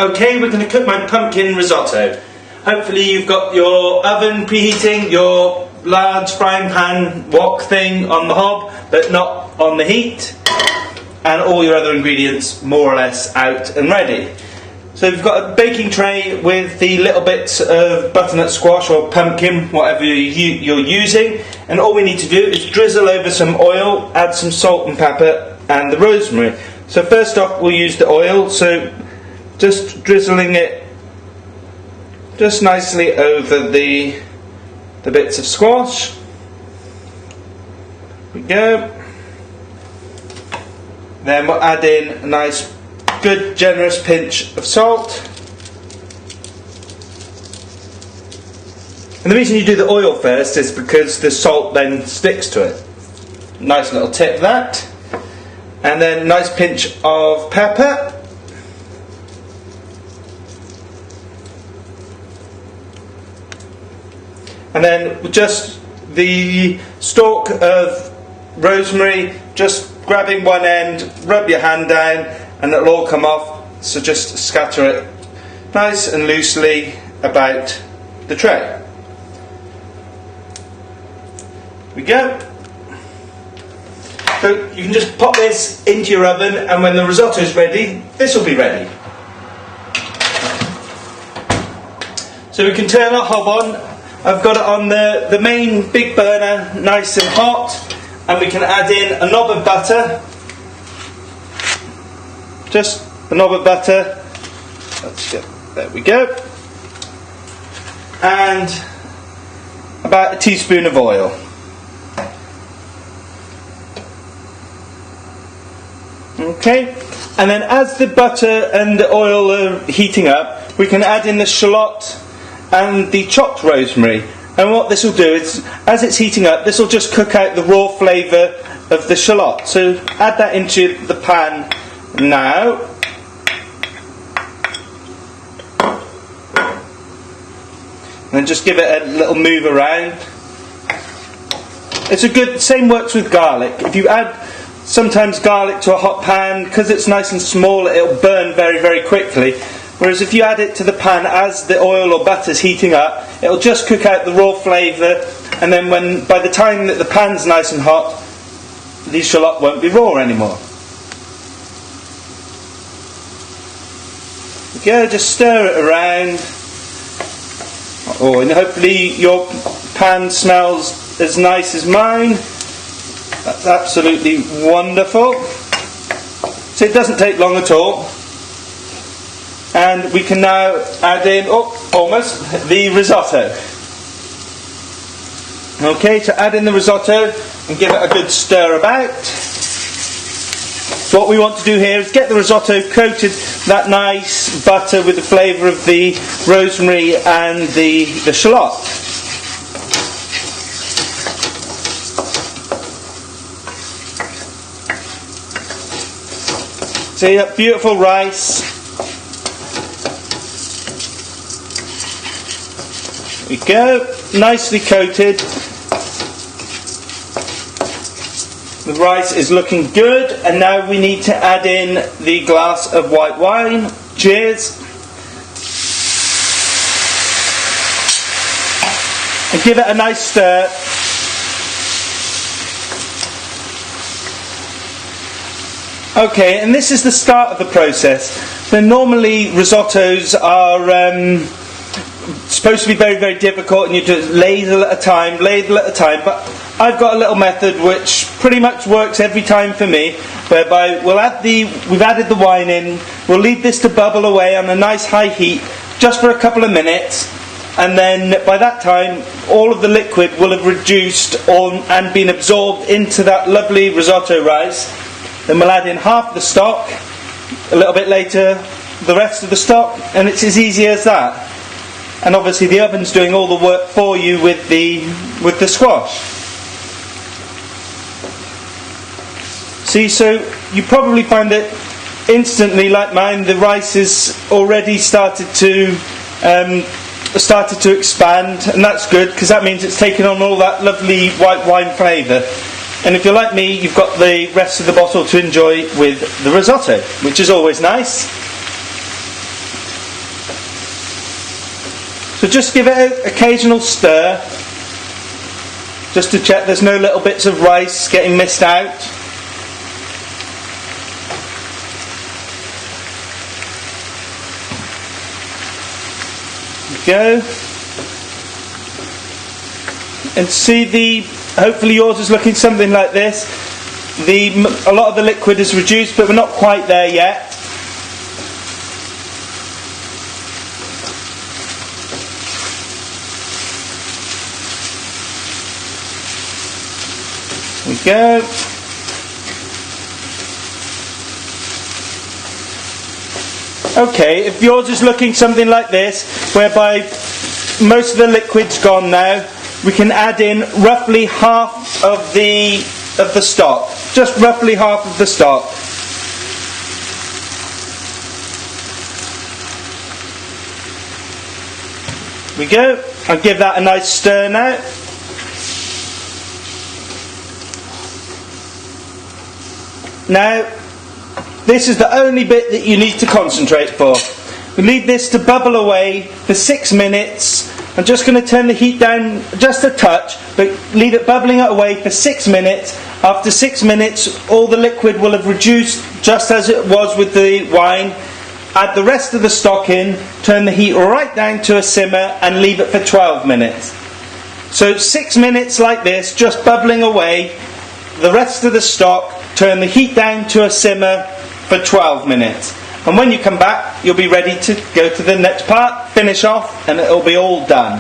Okay, we're going to cook my pumpkin risotto. Hopefully you've got your oven preheating, your large frying pan wok thing on the hob, but not on the heat, and all your other ingredients more or less out and ready. So you've got a baking tray with the little bits of butternut squash or pumpkin, whatever you're using, and all we need to do is drizzle over some oil, add some salt and pepper and the rosemary. So first off we'll use the oil, so just drizzling it just nicely over the bits of squash. There we go. Then we'll add in a nice, good, generous pinch of salt. And the reason you do the oil first is because the salt then sticks to it. Nice little tip that. And then a nice pinch of pepper. And then just the stalk of rosemary, just grabbing one end, rub your hand down and it'll all come off, so just scatter it nice and loosely about the tray. There we go. So you can just pop this into your oven, and when the risotto is ready, this will be ready. So we can turn our hob on. I've got it on the main big burner, nice and hot, and we can add in a knob of butter. Just a knob of butter. There we go. And about a teaspoon of oil. Okay, and then as the butter and the oil are heating up, we can add in the shallot and the chopped rosemary. And what this will do is, as it's heating up, this will just cook out the raw flavour of the shallot. So add that into the pan now. And then just give it a little move around. It's a good, same works with garlic. If you add sometimes garlic to a hot pan, because it's nice and small, it'll burn very, very quickly. Whereas if you add it to the pan as the oil or butter's heating up, it'll just cook out the raw flavour, and then by the time that the pan's nice and hot, the shallot won't be raw anymore. Okay, just stir it around. Oh, and hopefully your pan smells as nice as mine. That's absolutely wonderful. So it doesn't take long at all. And we can now add in, almost, the risotto. Okay, so add in the risotto and give it a good stir about. So what we want to do here is get the risotto coated that nice butter with the flavour of the rosemary and the shallot. See that beautiful rice. There we go, nicely coated. The rice is looking good, and now we need to add in the glass of white wine. Cheers. And give it a nice stir. Okay, and this is the start of the process. Then normally risottos are supposed to be very, very difficult, and you do ladle at a time, but I've got a little method which pretty much works every time for me, whereby we've added the wine in, we'll leave this to bubble away on a nice high heat just for a couple of minutes, and then by that time all of the liquid will have reduced and been absorbed into that lovely risotto rice. Then we'll add in half the stock, a little bit later the rest of the stock, and it's as easy as that. And obviously the oven's doing all the work for you with the squash. See, so you probably find that instantly, like mine, the rice has already started to expand, and that's good because that means it's taken on all that lovely white wine flavour. And if you're like me, you've got the rest of the bottle to enjoy with the risotto, which is always nice. So just give it an occasional stir, just to check there's no little bits of rice getting missed out. There we go. And see, hopefully yours is looking something like this. A lot of the liquid is reduced, but we're not quite there yet. There we go. Okay, if yours is looking something like this, whereby most of the liquid's gone now, we can add in roughly half of the stock. Just roughly half of the stock. There we go. I'll give that a nice stir now. Now, this is the only bit that you need to concentrate for. We leave this to bubble away for 6 minutes. I'm just going to turn the heat down just a touch, but leave it bubbling away for 6 minutes. After 6 minutes, all the liquid will have reduced just as it was with the wine. Add the rest of the stock in, turn the heat right down to a simmer, and leave it for 12 minutes. So 6 minutes like this, just bubbling away. The rest of the stock, turn the heat down to a simmer for 12 minutes. And when you come back, you'll be ready to go to the next part, finish off, and it'll be all done.